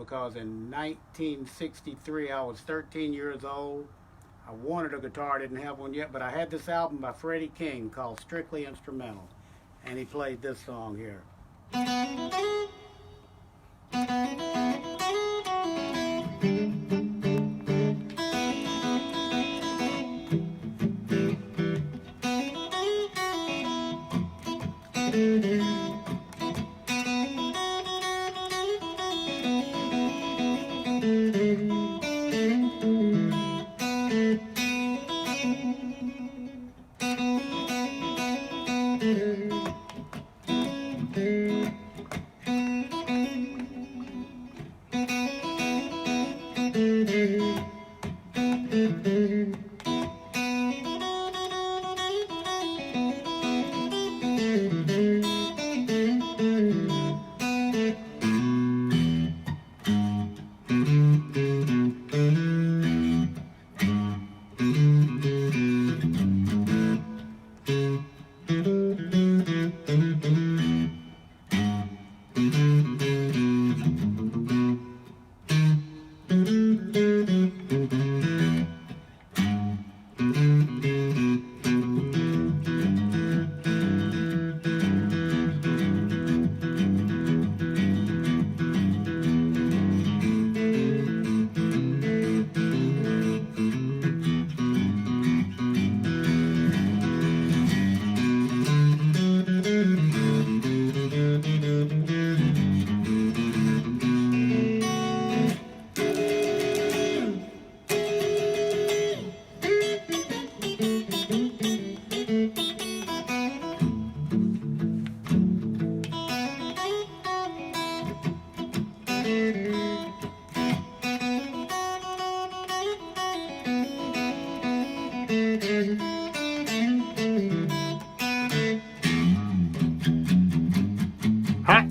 because in 1963 I was 13 years old. I wanted a guitar, didn't have one yet, but I had this album by Freddie King called Strictly Instrumental, and he played this song here. Huh?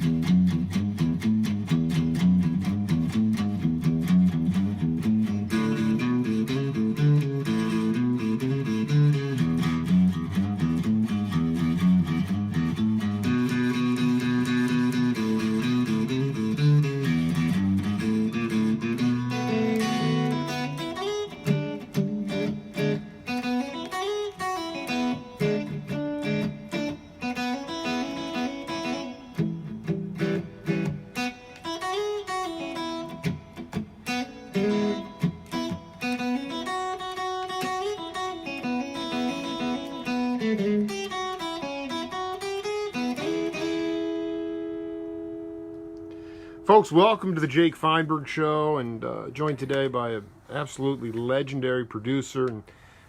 Folks, welcome to the Jake Feinberg Show, and joined today by an absolutely legendary producer and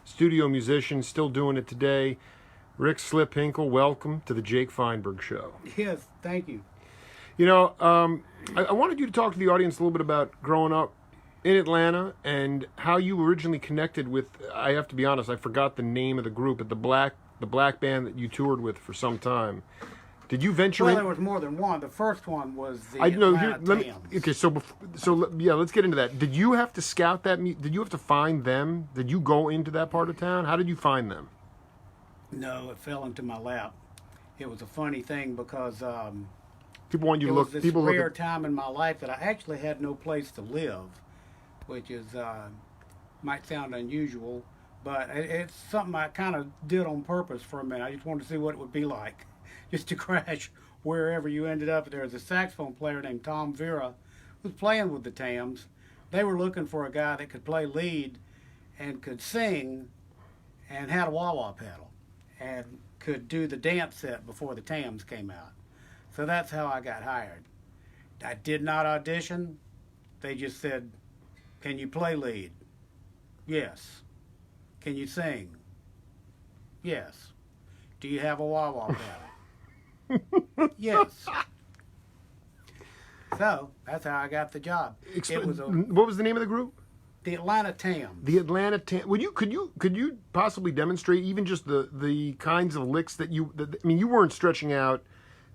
studio musician, still doing it today, Rick Slipp Hinkle. Welcome to the Jake Feinberg Show. Yes, thank you. You know, I wanted you to talk to the audience a little bit about growing up in Atlanta and how you originally connected with, I have to be honest, I forgot the name of the group, but the black band that you toured with for some time. Did you venture in? Well, there was more than one. The first one was the Atlanta Tams. Okay, so let's get into that. Did you have to scout that? Did you have to find them? Did you go into that part of town? How did you find them? No, it fell into my lap. It was a funny thing because People want you to look. it was this People look rare at, time in my life that I actually had no place to live, which is might sound unusual, but it's something I kind of did on purpose for a minute. I just wanted to see what it would be like, just to crash wherever you ended up. There was a saxophone player named Tom Vera who was playing with the Tams. They were looking for a guy that could play lead and could sing and had a wah-wah pedal and could do the dance set before the Tams came out. So that's how I got hired. I did not audition. They just said, "Can you play lead?" "Yes." "Can you sing?" "Yes." "Do you have a wah-wah pedal?" "Yes." So that's how I got the job. What was the name of the group? The Atlanta Tams. The Atlanta Tams. Could you possibly demonstrate even just the kinds of licks that you? I mean, you weren't stretching out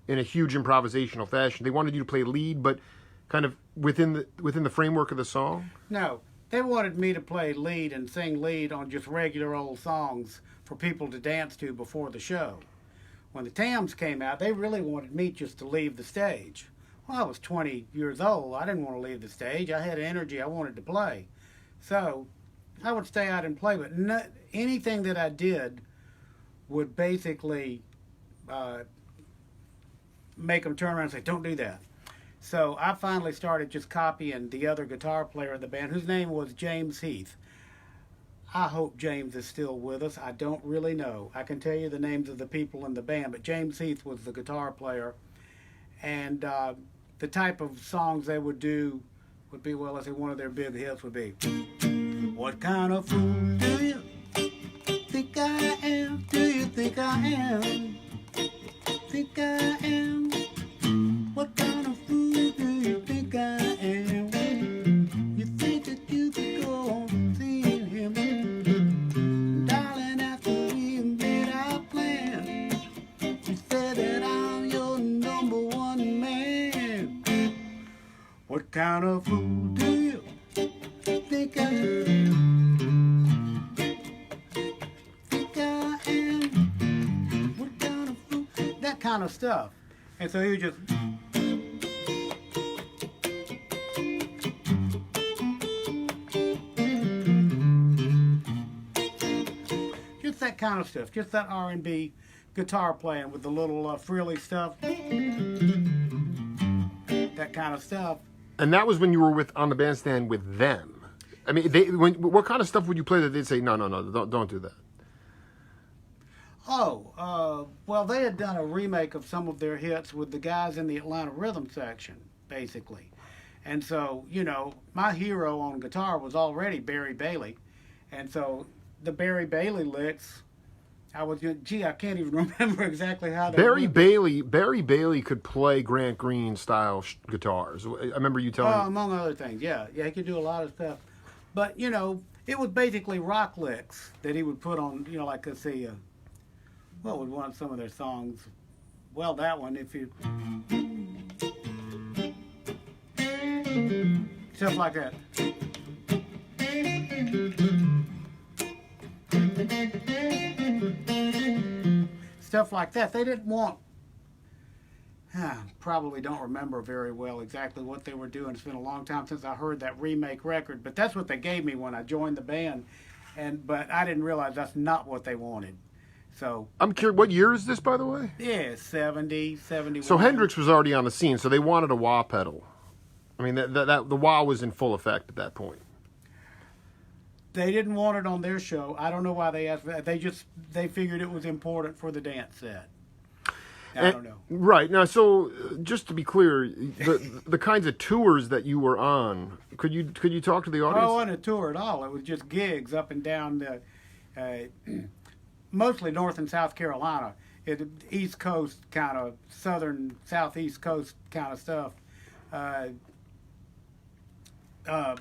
in a huge improvisational fashion. They wanted you to play lead, but kind of within the framework of the song. No, they wanted me to play lead and sing lead on just regular old songs for people to dance to before the show. When the Tams came out, they really wanted me just to leave the stage Well, I was 20 years old. I didn't want to leave the stage. I had energy. I wanted to play. So I would stay out and play, but anything that I did would basically make them turn around and say, don't do that. So I finally started just copying the other guitar player in the band, whose name was James Heath. I hope James is still with us. I don't really know. I can tell you the names of the people in the band, but James Heath was the guitar player. And the type of songs they would do would be, well, let's say one of their big hits would be, what kind of fool do you think I am? Do you think I am? Think I am? What kind of fool do you think I am? You think that you could go on seeing him? Darling, after we made our plan, you said that I'm your number one man. What kind of fool do you think I am? Think I am? What kind of fool? That kind of stuff. And so he would just that kind of stuff, just that R&B guitar playing with the little frilly stuff, that kind of stuff. And that was when you were on the bandstand with them. I mean, what kind of stuff would you play that they'd say, no, don't do that? Well, they had done a remake of some of their hits with the guys in the Atlanta rhythm section, basically. And so, my hero on guitar was already Barry Bailey. And so the Barry Bailey licks, I can't even remember exactly how they Barry Bailey could play Grant Green style guitars. I remember you telling me. Among other things, yeah. Yeah, he could do a lot of stuff. But, it was basically rock licks that he would put on, like, let's see, what would one of some of their songs? Well, that one, if you... Stuff like that. Stuff like that. They didn't want... probably don't remember very well exactly what they were doing. It's been a long time since I heard that remake record, but that's what they gave me when I joined the band. But I didn't realize that's not what they wanted. So I'm curious, what year is this, by the way? Yeah, 70, 71. So Hendrix was already on the scene, so they wanted a wah pedal. I mean, the wah was in full effect at that point. They didn't want it on their show. I don't know why they asked for that. They figured it was important for the dance set. I don't know. Right. Now, so just to be clear, the kinds of tours that you were on, could you talk to the audience? Oh, on a tour at all. It was just gigs up and down the... mostly North and South Carolina, East Coast kind of, southern, southeast coast kind of stuff.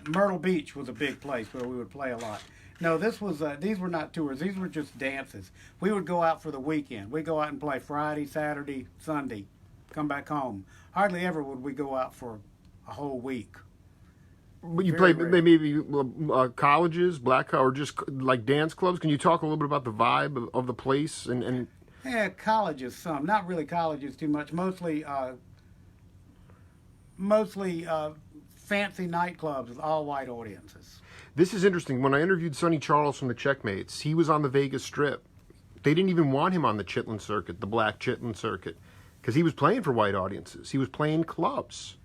Myrtle Beach was a big place where we would play a lot. No, these were not tours. These were just dances. We would go out for the weekend. We'd go out and play Friday, Saturday, Sunday, come back home. Hardly ever would we go out for a whole week. But you played maybe colleges, or just like dance clubs. Can you talk a little bit about the vibe of the place and? Yeah, colleges. Some, not really colleges too much. Mostly fancy nightclubs with all white audiences. This is interesting. When I interviewed Sonny Charles from the Checkmates, he was on the Vegas Strip. They didn't even want him on the Chitlin circuit, the black Chitlin circuit, because he was playing for white audiences. He was playing clubs.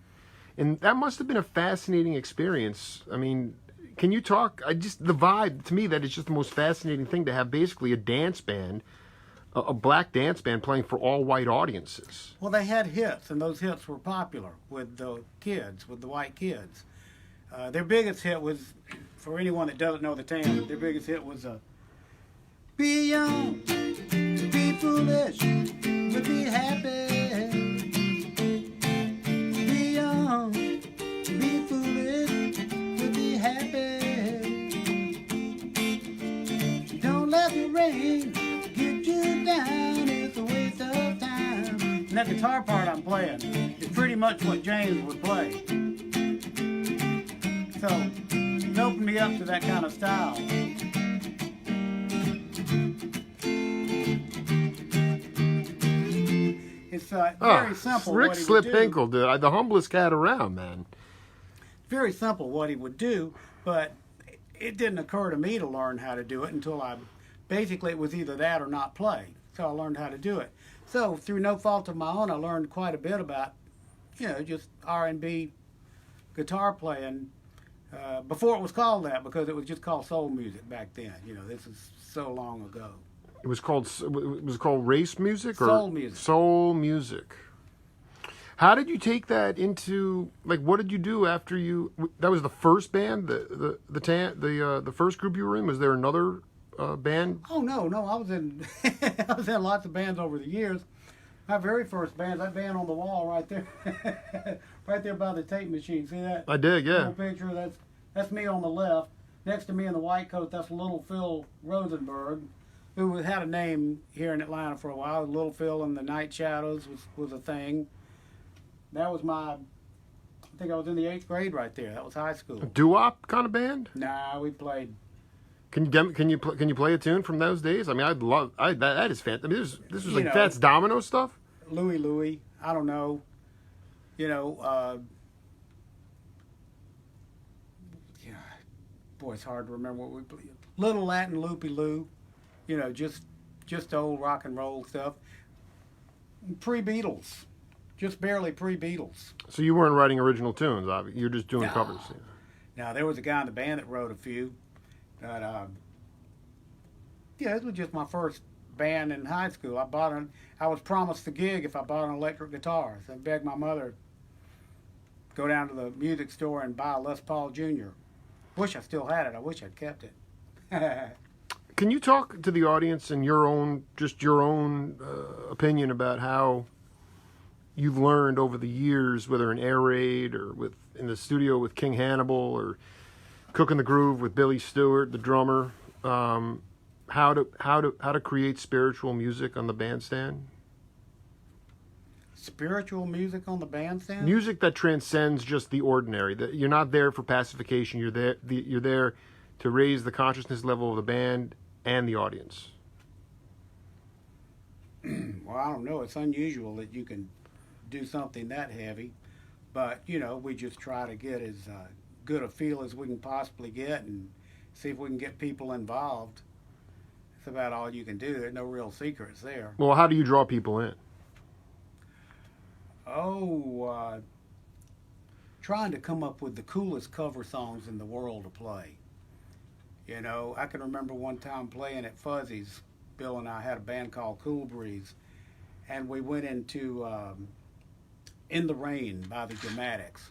And that must have been a fascinating experience. I mean, can you talk? The vibe, to me, that is just the most fascinating thing, to have basically a dance band, a black dance band playing for all white audiences. Well, they had hits, and those hits were popular with the kids, with the white kids. Their biggest hit was, for anyone that doesn't know the town, their biggest hit was Be young, be foolish, but be happy. Be foolish, but be happy. Don't let the rain get you down, it's a waste of time. And that guitar part I'm playing is pretty much what James would play. So it opened me up to that kind of style. it's very simple. Rick what he Slipp would do. Hinkle, dude. The humblest cat around, man. Very simple what he would do, but it didn't occur to me to learn how to do it until basically it was either that or not play. So I learned how to do it. So through no fault of my own, I learned quite a bit about, just R&B guitar playing before it was called that, because it was just called soul music back then. This is so long ago. It was called race music or soul music. Soul music. How did you take that into, like, what did you do after that was the first band, the first group you were in? Was there another band? Oh no, I was in I was in lots of bands over the years. My very first band, that band on the wall right there, right there by the tape machine. See that? I did, yeah. Little picture. That's me on the left. Next to me in the white coat, that's Little Phil Rosenberg, who had a name here in Atlanta for a while. Little Phil and the Night Shadows was a thing. That was I think I was in the 8th grade right there. That was high school. A doo-wop kind of band? Nah, we played. Can you play a tune from those days? I mean, that is fantastic. I mean, this was like Fats Domino stuff. Louie. I don't know. Boy, it's hard to remember what we played. Little Latin Loopy Loo. Just old rock and roll stuff. Pre-Beatles. Just barely pre-Beatles. So you weren't writing original tunes, obviously. You're just doing covers. Yeah. Now, there was a guy in the band that wrote a few. But, this was just my first band in high school. I was promised the gig if I bought an electric guitar. So I begged my mother to go down to the music store and buy a Les Paul Jr. Wish I still had it. I wish I'd kept it. Can you talk to the audience and your own opinion about how you've learned over the years, whether in Air Raid or in the studio with King Hannibal or Cooking the Groove with Billy Stewart, the drummer, how to create spiritual music on the bandstand? Spiritual music on the bandstand? Music that transcends just the ordinary. That you're not there for pacification. You're there to raise the consciousness level of the band and the audience. Well, I don't know. It's unusual that you can do something that heavy, but we just try to get as good a feel as we can possibly get and see if we can get people involved. That's about all you can do. There's no real secrets there. Well, how do you draw people in? Trying to come up with the coolest cover songs in the world to play. I can remember one time playing at Fuzzy's. Bill and I had a band called Cool Breeze, and we went into In the Rain by the Dramatics.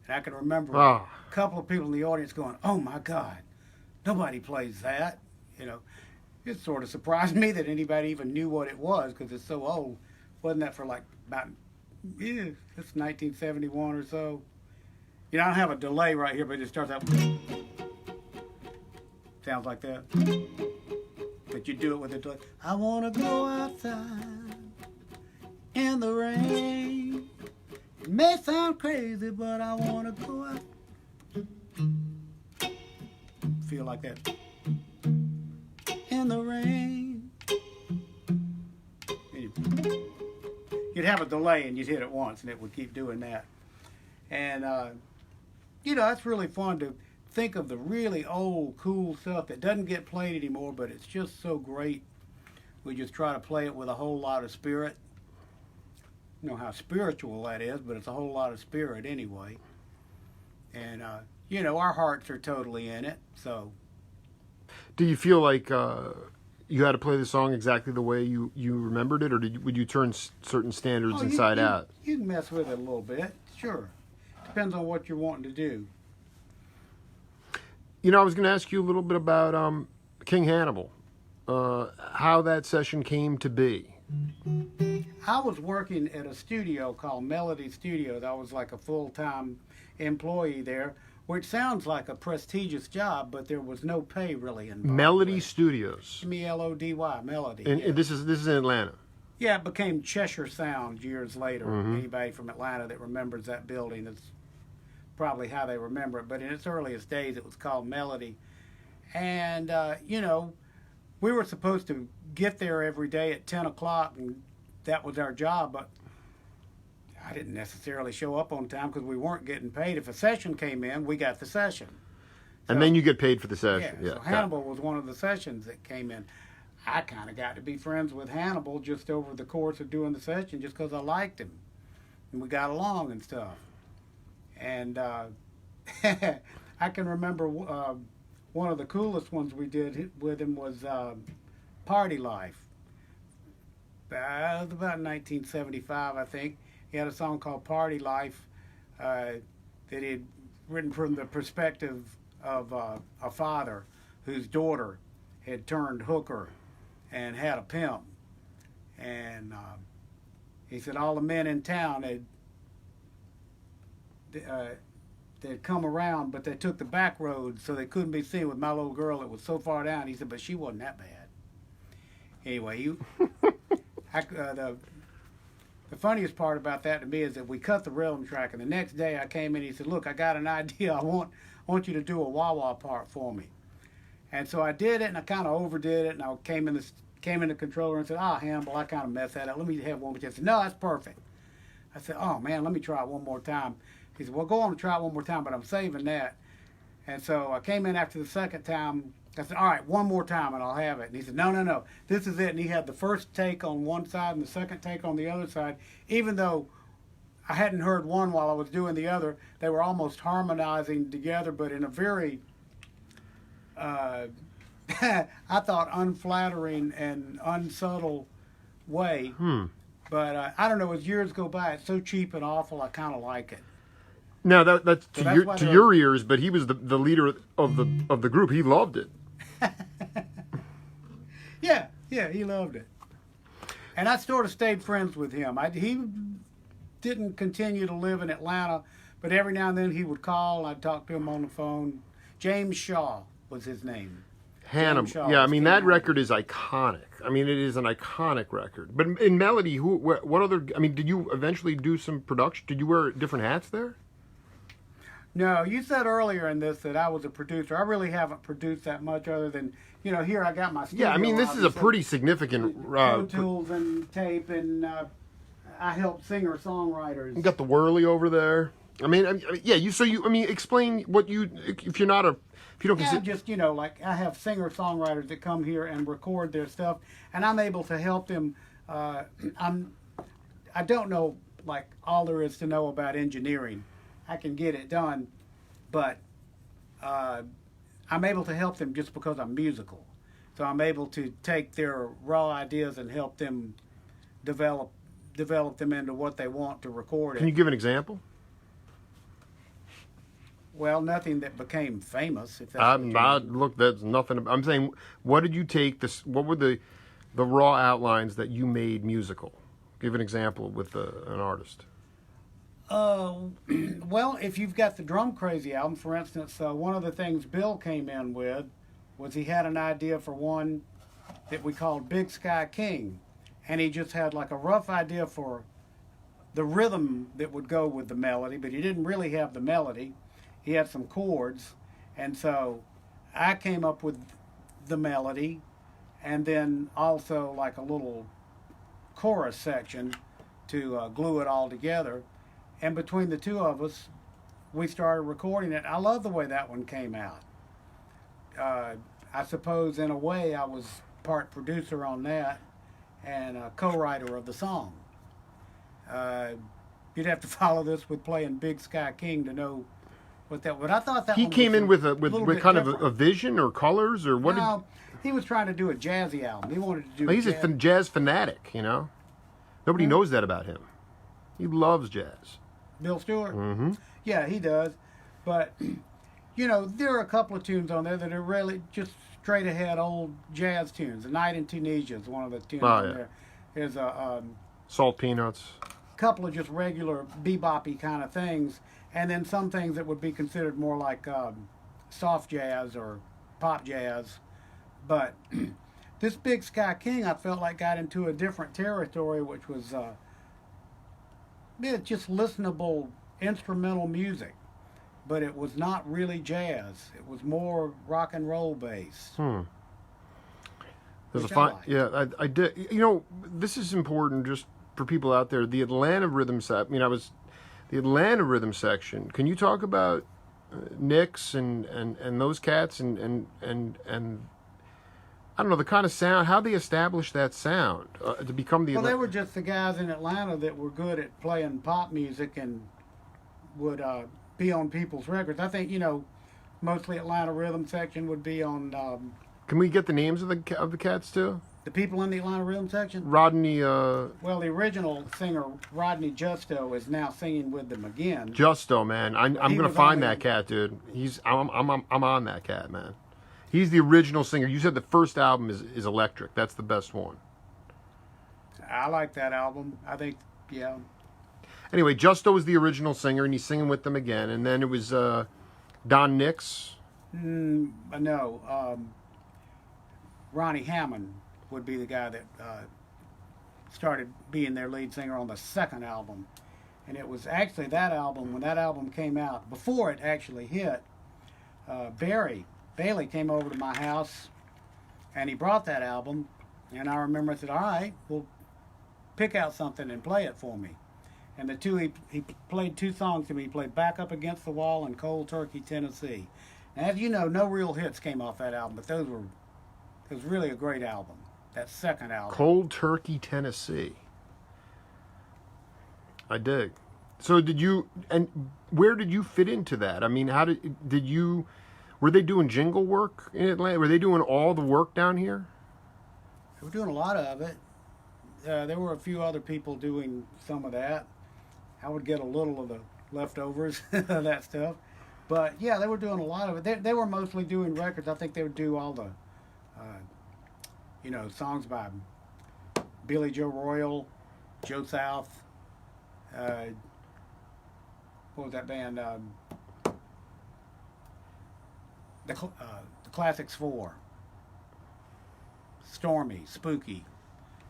And I can remember a couple of people in the audience going, "Oh my God, nobody plays that." It sort of surprised me that anybody even knew what it was, because it's so old. Wasn't that for it's 1971 or so. I don't have a delay right here, but it starts out. Sounds like that. But you do it with a delay. I want to go outside in the rain. It may sound crazy, but I want to go out. Feel like that. In the rain. You'd have a delay and you'd hit it once and it would keep doing that. And, it's really fun to think of the really old, cool stuff that doesn't get played anymore, but it's just so great. We just try to play it with a whole lot of spirit. You know how spiritual that is, but it's a whole lot of spirit anyway. And, our hearts are totally in it, so. Do you feel like you had to play the song exactly the way you remembered it, or would you turn certain standards inside out? You can mess with it a little bit, sure. Depends on what you're wanting to do. I was going to ask you a little bit about King Hannibal, how that session came to be. I was working at a studio called Melody Studios. I was like a full-time employee there, which sounds like a prestigious job, but there was no pay really involved. Melody Studios. Melody, Melody. And this is in Atlanta. Yeah, it became Cheshire Sound years later. Mm-hmm. Anybody from Atlanta that remembers that building, that's probably how they remember it. But in its earliest days, it was called Melody. And, we were supposed to get there every day at 10 o'clock, and that was our job. But I didn't necessarily show up on time because we weren't getting paid. If a session came in, we got the session. So, and then you get paid for the yeah, session. Yeah. so Hannibal was one of the sessions that came in. I kind of got to be friends with Hannibal just over the course of doing the session just because I liked him. And we got along and stuff. And I can remember one of the coolest ones we did with him was Party Life. It was about 1975, I think. He had a song called Party Life that he had written from the perspective of a father whose daughter had turned hooker and had a pimp. And he said all the men in town they'd come around, but they took the back road so they couldn't be seen with my little girl that was so far down. He said, but she wasn't that bad. Anyway, the funniest part about that to me is that we cut the rhythm track, and the next day I came in and he said, look, I got an idea. I want you to do a wah-wah part for me. And so I did it, and I kind of overdid it, and I came in the controller and said, Hannibal, I kind of messed that up. Let me have one with you. I said, no, that's perfect. I said, oh, man, let me try it one more time. He said, well, go on and try it one more time, but I'm saving that. And so I came in after the second time. I said, all right, one more time, and I'll have it. And he said, no, this is it. And he had the first take on one side and the second take on the other side. Even though I hadn't heard one while I was doing the other, they were almost harmonizing together, but in a very, I thought, unflattering and unsubtle way. But I don't know, as years go by, it's so cheap and awful, I kind of like it. Now that's So to your ears, but he was the leader of the group. He loved it. Yeah, he loved it. And I sort of stayed friends with him. He didn't continue to live in Atlanta, but every now and then he would call. I'd talk to him on the phone. James Shaw was his name. Hannibal. Yeah, I mean, that record is iconic. I mean, it is an iconic record. But in melody, what other, I mean, did you eventually do some production? Did you wear different hats there? No, you said earlier in this that I was a producer. I really haven't produced that much other than, here I got my studio. Yeah, I mean, this is a pretty significant... Pro Tools and tape, and I help singer-songwriters. You got the whirly over there. I mean, yeah, explain what if you don't consider... just, like I have singer-songwriters that come here and record their stuff, and I'm able to help them. I don't know, like, all there is to know about engineering. I can get it done, but I'm able to help them just because I'm musical. So I'm able to take their raw ideas and help them develop them into what they want to record. Can you give an example? Well, nothing that became famous. If that's look, that's nothing. I'm saying, what did you take? What were the raw outlines that you made musical? Give an example with an artist. Well, if you've got the Drum Crazy album, for instance, one of the things Bill came in with was he had an idea for one that we called Big Sky King, and he just had like a rough idea for the rhythm that would go with the melody, but he didn't really have the melody. He had some chords, and so I came up with the melody, and then also like a little chorus section to glue it all together. And between the two of us, we started recording it. I love the way that one came out. I suppose in a way I was part producer on that and a co-writer of the song. You'd have to follow this with playing Big Sky King to know what that. But I thought that he one came was in with kind different. of a vision or colors or what? No, he was trying to do a jazzy album. He wanted to do. He's a jazz fanatic, Nobody knows that about him. He loves jazz. Bill Stewart? Mm-hmm. Yeah, he does. But, there are a couple of tunes on there that are really just straight ahead old jazz tunes. A Night in Tunisia is one of the tunes on there. There's a Salt Peanuts. Couple of just regular bebop-y kind of things. And then some things that would be considered more like soft jazz or pop jazz. But this Big Sky King, I felt like got into a different territory, which was... it's just listenable instrumental music, but it was not really jazz. It was more rock and roll based. There's I did. This is important just for people out there, the Atlanta rhythm the Atlanta rhythm section. Can you talk about Nix and those cats and I don't know, the kind of sound, how they established that sound to become the... Well, they were just the guys in Atlanta that were good at playing pop music and would be on people's records. I think, mostly Atlanta rhythm section would be on... Can we get the names of the cats, too? the people in the Atlanta rhythm section? Rodney... Well, the original singer, Rodney Justo, is now singing with them again. Justo, man. I'm going to find that cat, dude. I'm on that cat, man. He's the original singer. You said the first album is Electric. That's the best one. I like that album. I think, yeah. Anyway, Justo was the original singer, and he's singing with them again. And then it was Don Nix. No. Ronnie Hammond would be the guy that started being their lead singer on the second album. And it was actually that album, when that album came out, before it actually hit, Bailey came over to my house, and he brought that album, and I remember I said, all right, well, pick out something and play it for me. And the two, he played two songs to me. He played Back Up Against the Wall and Cold Turkey, Tennessee. And as you know, no real hits came off that album, but it was really a great album, that second album. Cold Turkey, Tennessee. I dig. So where did you fit into that? I mean, were they doing jingle work in Atlanta? Were they doing all the work down here? They were doing a lot of it. There were a few other people doing some of that. I would get a little of the leftovers of that stuff. But yeah, they were doing a lot of it. They were mostly doing records. I think they would do all the, songs by Billy Joe Royal, Joe South. What was that band? The Classics 4. Stormy, Spooky.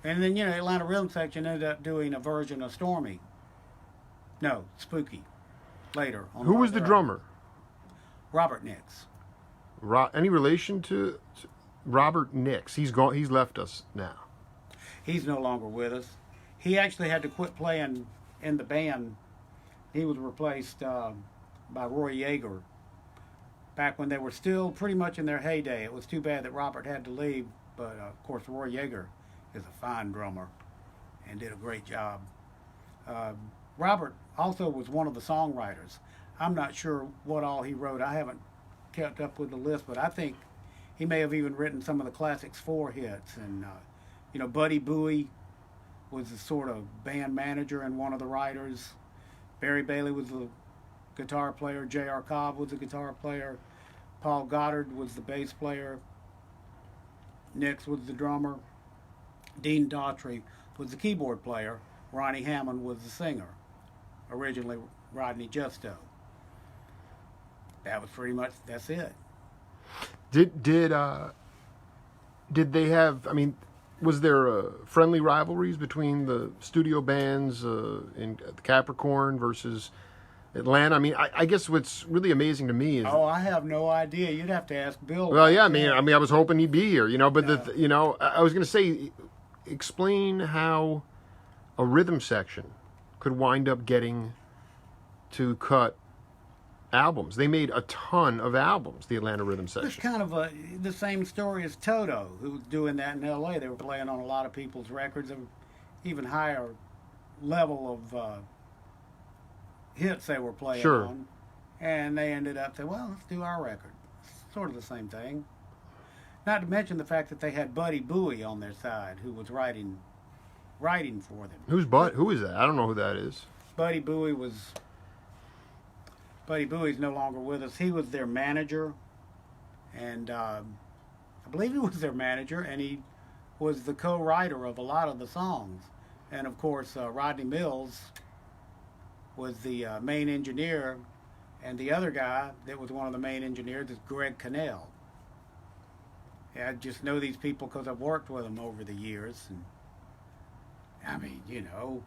And then, Atlanta Rhythm Section ended up doing a version of Stormy. No, Spooky. Later. Who was the drummer? Robert Nix. Any relation to Robert Nix? He's gone. He's left us now. He's no longer with us. He actually had to quit playing in the band. He was replaced by Roy Yeager back when they were still pretty much in their heyday. It was too bad that Robert had to leave, but of course Roy Yeager is a fine drummer and did a great job. Robert also was one of the songwriters. I'm not sure what all he wrote. I haven't kept up with the list, but I think he may have even written some of the Classics 4 hits. And, Buddy Bowie was the sort of band manager and one of the writers. Barry Bailey was the guitar player. J.R. Cobb was the guitar player. Paul Goddard was the bass player. Nix was the drummer. Dean Daughtry was the keyboard player. Ronnie Hammond was the singer. Originally, Rodney Justo. That was pretty much, that's it. Did they have, was there friendly rivalries between the studio bands in Capricorn versus Atlanta? I guess what's really amazing to me is... Oh, I have no idea. You'd have to ask Bill. Well, yeah, I was hoping he'd be here, but I was going to say, explain how a rhythm section could wind up getting to cut albums. They made a ton of albums, the Atlanta Rhythm Section. It's kind of the same story as Toto, who was doing that in L.A. They were playing on a lot of people's records, of even higher level of hits they were playing on. And they ended up saying, well, let's do our record. It's sort of the same thing. Not to mention the fact that they had Buddy Bowie on their side, who was writing for them. Who is that? I don't know who that is. Buddy Bowie's no longer with us. He was their manager, and I believe he was their manager, and he was the co-writer of a lot of the songs. And of course, Rodney Mills was the main engineer, and the other guy that was one of the main engineers is Greg Cannell. I just know these people because I've worked with them over the years. And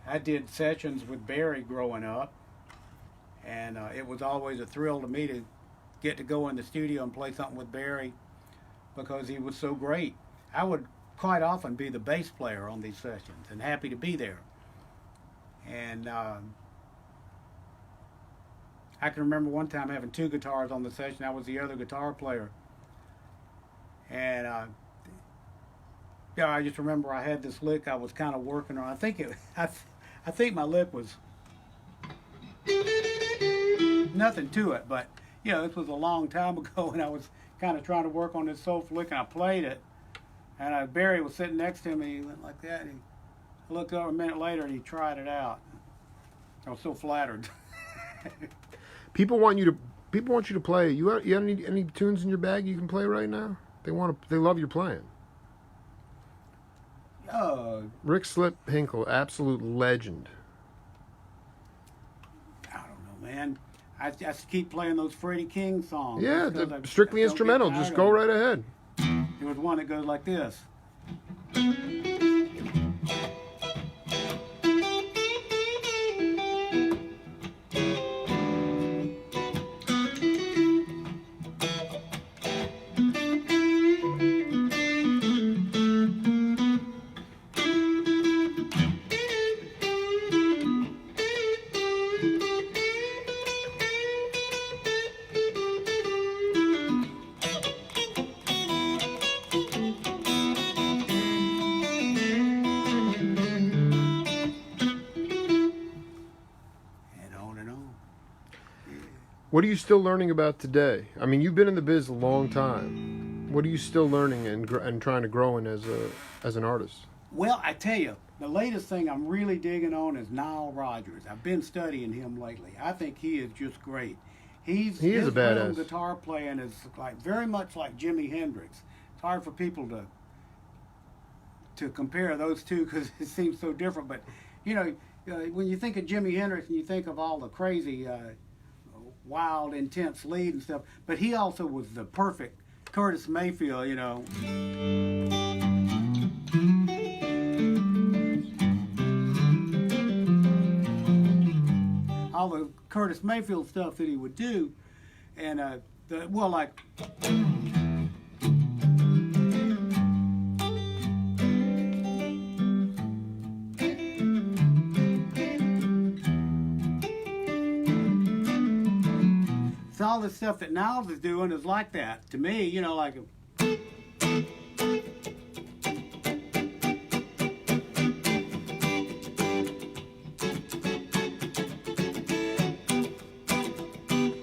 I did sessions with Barry growing up, and it was always a thrill to me to get to go in the studio and play something with Barry because he was so great. I would quite often be the bass player on these sessions and happy to be there And I can remember one time having two guitars on the session. I was the other guitar player. And yeah, I just remember I had this lick I was kind of working on. I think my lick was nothing to it, but you know, this was a long time ago, and I was kind of trying to work on this soulful lick, and I played it, and Barry was sitting next to me, and he went like that, and I looked over a minute later, and he tried it out. I was so flattered. People want you to play. You have any tunes in your bag you can play right now? They love your playing. Rick Slipp Hinkle, absolute legend. I don't know, man. I just keep playing those Freddie King songs. Yeah, strictly instrumental. Just go right ahead. There was one that goes like this. What are you still learning about today? I mean, you've been in the biz a long time. What are you still learning and trying to grow in as an artist? Well, I tell you, the latest thing I'm really digging on is Nyle Rogers. I've been studying him lately. I think he is just great. He is a badass. His guitar playing is like very much like Jimi Hendrix. It's hard for people to compare those two because it seems so different. But you know, when you think of Jimi Hendrix and you think of all the crazy, wild, intense lead and stuff, but he also was the perfect Curtis Mayfield. You know. All the Curtis Mayfield stuff that he would do, and like. So all the stuff that Niles is doing is like that to me, you know, like.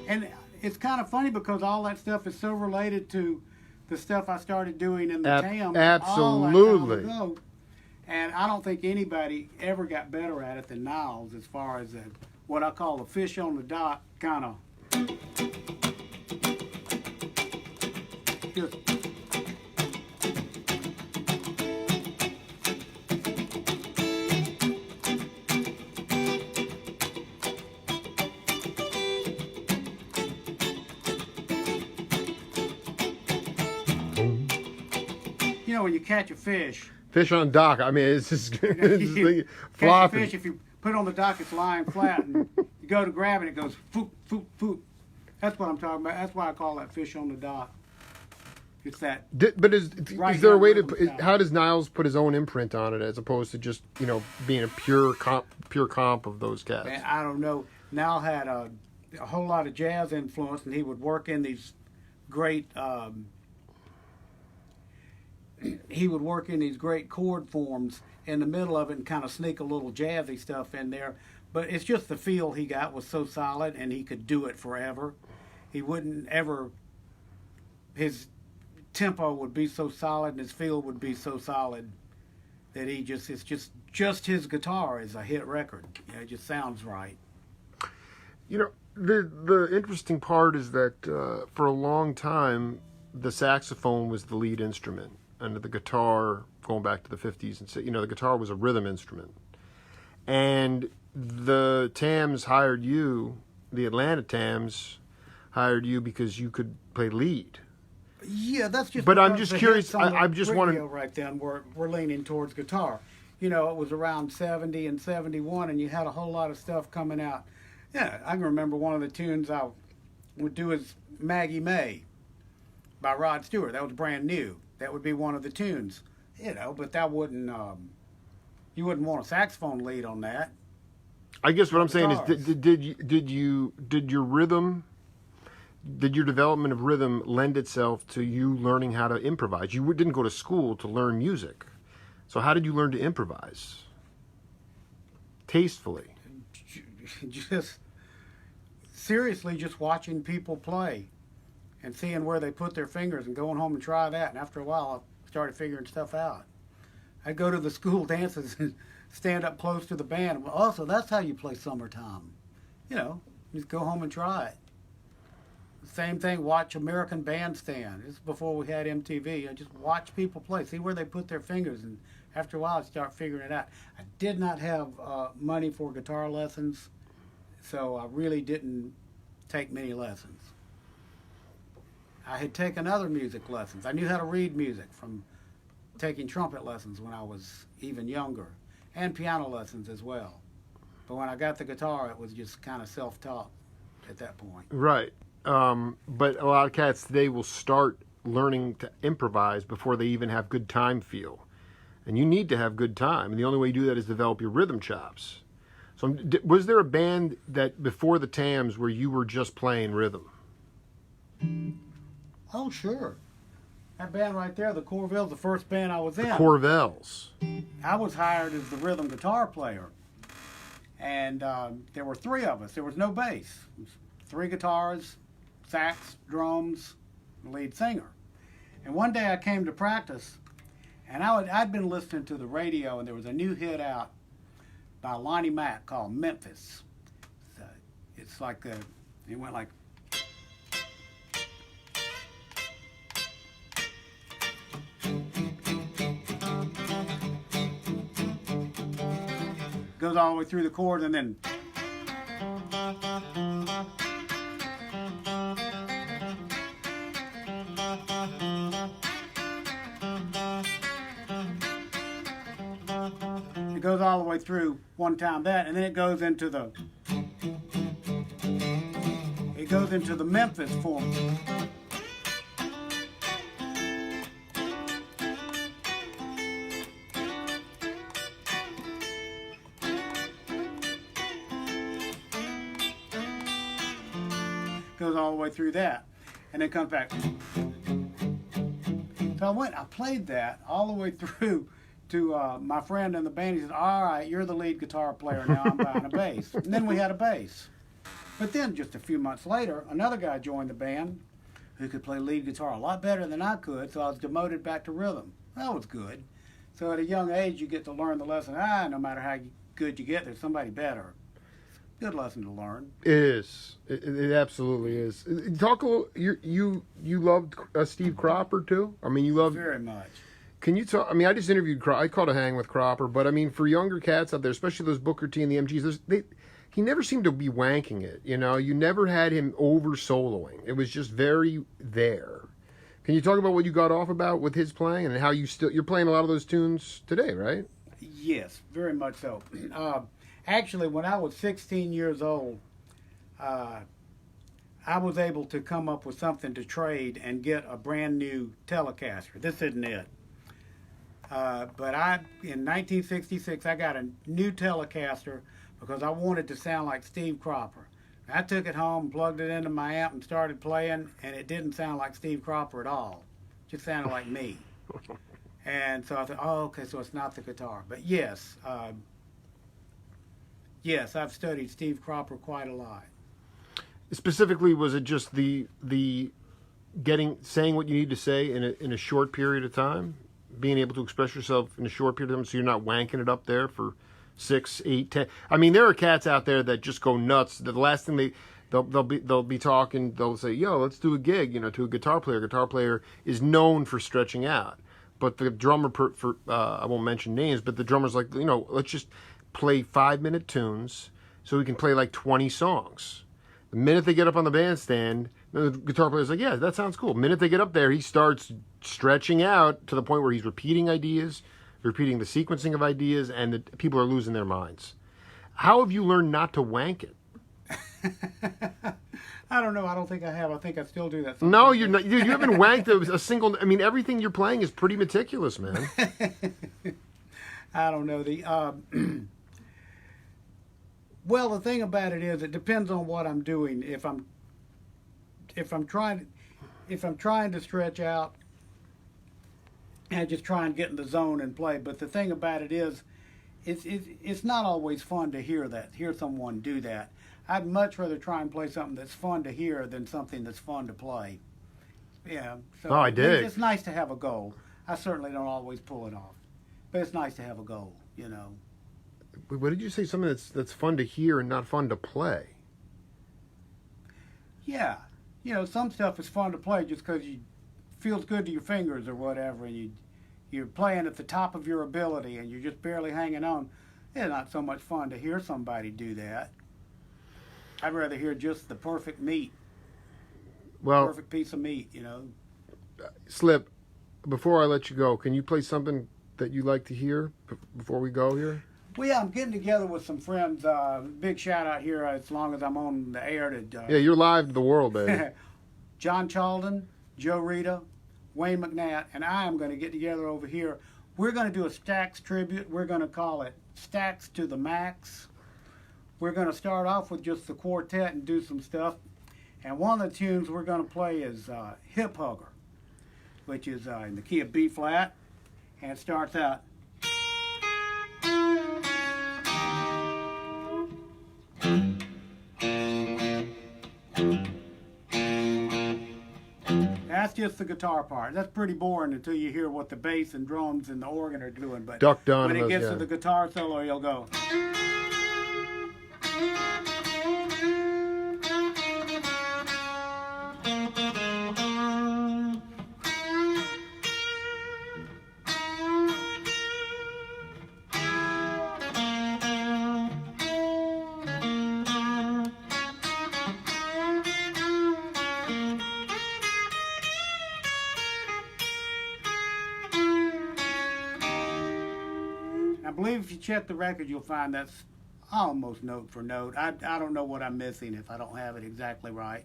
And it's kind of funny because all that stuff is so related to the stuff I started doing in the TAM. Absolutely. And I don't think anybody ever got better at it than Niles as far as what I call a fish on the dock kind of. Just, you know, when you catch a fish on dock, I mean, it's just you flopping. Catch a fish, if you put it on the dock, it's lying flat, and you go to grab it, it goes foop, foop, foop. That's what I'm talking about. That's why I call that fish on the dock. It's that. But is there a way to? How does Niles put his own imprint on it as opposed to just being a pure comp of those cats? Man, I don't know. Nile had a whole lot of jazz influence, and he would work in these great. He would work in these great chord forms in the middle of it and kind of sneak a little jazzy stuff in there. But it's just the feel he got was so solid, and he could do it forever. He wouldn't ever. His tempo would be so solid and his feel would be so solid that it's just his guitar is a hit record. It just sounds right. The interesting part is that for a long time the saxophone was the lead instrument, and the guitar, going back to the 50s, and the guitar was a rhythm instrument. And the TAMs hired you, the Atlanta TAMs hired you because you could play lead. Yeah, that's just. But I'm just curious. I just want to. Right then, we're leaning towards guitar. It was around 70 and 71, and you had a whole lot of stuff coming out. Yeah, I can remember one of the tunes I would do is Maggie May by Rod Stewart. That was brand new. That would be one of the tunes. But that wouldn't. You wouldn't want a saxophone lead on that. I guess what I'm saying is, guitars. did your development of rhythm lend itself to you learning how to improvise? You didn't go to school to learn music, so how did you learn to improvise tastefully? Just seriously, just watching people play and seeing where they put their fingers and going home and try that. And after a while, I started figuring stuff out. I'd go to the school dances and stand up close to the band. Well, also, that's how you play Summertime. You know, just go home and try it. Same thing, watch American Bandstand. This is before we had MTV. I just watch people play, see where they put their fingers, and after a while, I start figuring it out. I did not have money for guitar lessons, so I really didn't take many lessons. I had taken other music lessons. I knew how to read music from taking trumpet lessons when I was even younger, and piano lessons as well. But when I got the guitar, it was just kind of self-taught at that point. Right. But a lot of cats today will start learning to improvise before they even have good time feel. And you need to have good time. And the only way you do that is develop your rhythm chops. So was there a band that before the Tams where you were just playing rhythm? Oh, sure. That band right there, the Corvells, the first band I was in. Corvells. I was hired as the rhythm guitar player. And there were three of us. There was no bass. It was 3 guitars, sax, drums, lead singer. And one day I came to practice, and I'd been listening to the radio, and there was a new hit out by Lonnie Mack called Memphis. It's like, it went like... Goes all the way through the chords, and then... It goes all the way through one time that, and then it goes into the Memphis form. Goes all the way through that, and then comes back. So I played that all the way through to my friend in the band. He said, all right, you're the lead guitar player now, I'm buying a bass. And then we had a bass. But then just a few months later, another guy joined the band who could play lead guitar a lot better than I could, so I was demoted back to rhythm. That was good. So at a young age, you get to learn the lesson. No matter how good you get, there's somebody better. Good lesson to learn. It is. It absolutely is. Talk a little. You loved Steve Cropper too. I mean, you loved very much. Can you talk? I mean, I just interviewed. I caught a hang with Cropper, but I mean, for younger cats out there, especially those Booker T and the MGs, he never seemed to be wanking it. You know, you never had him over soloing. It was just very there. Can you talk about what you got off about with his playing and how you're playing a lot of those tunes today, right? Yes, very much so. Actually, when I was 16 years old, I was able to come up with something to trade and get a brand new Telecaster. This isn't it. But in 1966, I got a new Telecaster because I wanted to sound like Steve Cropper. I took it home, plugged it into my amp, and started playing, and it didn't sound like Steve Cropper at all. It just sounded like me. And so I thought, oh, okay, so it's not the guitar. But yes, I've studied Steve Cropper quite a lot. Specifically, was it just the saying what you need to say in a short period of time, being able to express yourself in a short period of time, so you're not wanking it up there for 6, 8, 10? I mean, there are cats out there that just go nuts. The last thing they'll be talking, they'll say, "Yo, let's do a gig," to a guitar player. A guitar player is known for stretching out, but the drummer I won't mention names, but the drummer's like, let's just play 5-minute tunes so we can play like 20 songs. The minute they get up on the bandstand, the guitar player's like, yeah, that sounds cool. The minute they get up there, he starts stretching out to the point where he's repeating ideas, repeating the sequencing of ideas, and the people are losing their minds. How have you learned not to wank it? I don't know. I don't think I have. I think I still do that. No, you're not. You haven't wanked a single. I mean, everything you're playing is pretty meticulous, man. I don't know. Well, the thing about it is, it depends on what I'm doing. If I'm trying to stretch out and just try and get in the zone and play. But the thing about it is, it's not always fun to hear someone do that. I'd much rather try and play something that's fun to hear than something that's fun to play. Yeah. So Oh, I dig. It's nice to have a goal. I certainly don't always pull it off, but it's nice to have a goal. You know. What did you say? Something that's fun to hear and not fun to play. Yeah. Some stuff is fun to play just because you feels good to your fingers or whatever, and you're playing at the top of your ability and you're just barely hanging on. It's not so much fun to hear somebody do that. I'd rather hear just the perfect perfect piece of meat, Slipp, before I let you go, can you play something that you like to hear before we go here? Well, yeah, I'm getting together with some friends. Big shout out here, as long as I'm on the air, to Yeah, you're live to the world, baby. John Chalden, Joe Rita, Wayne McNatt, and I am going to get together over here. We're going to do a Stax tribute. We're going to call it Stax to the Max. We're going to start off with just the quartet and do some stuff. And one of the tunes we're going to play is Hip Hugger, which is in the key of B flat, and it starts out. That's just the guitar part. That's pretty boring until you hear what the bass and drums and the organ are doing. But Duck when it Donovan, gets yeah. to the guitar solo, you'll go. I believe if you check the record, you'll find that's almost note for note. I don't know what I'm missing if I don't have it exactly right.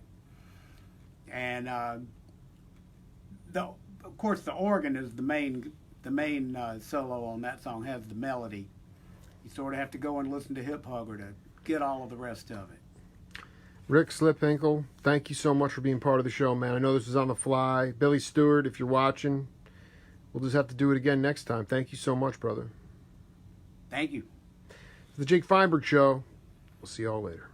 And of course, the organ is the main solo on that song, has the melody. You sort of have to go and listen to Hip Hugger to get all of the rest of it. Rick, Slipp, Hinkle, thank you so much for being part of the show, man. I know this is on the fly. Billy Stewart, if you're watching, we'll just have to do it again next time. Thank you so much, brother. Thank you. The Jake Feinberg Show. We'll see y'all later.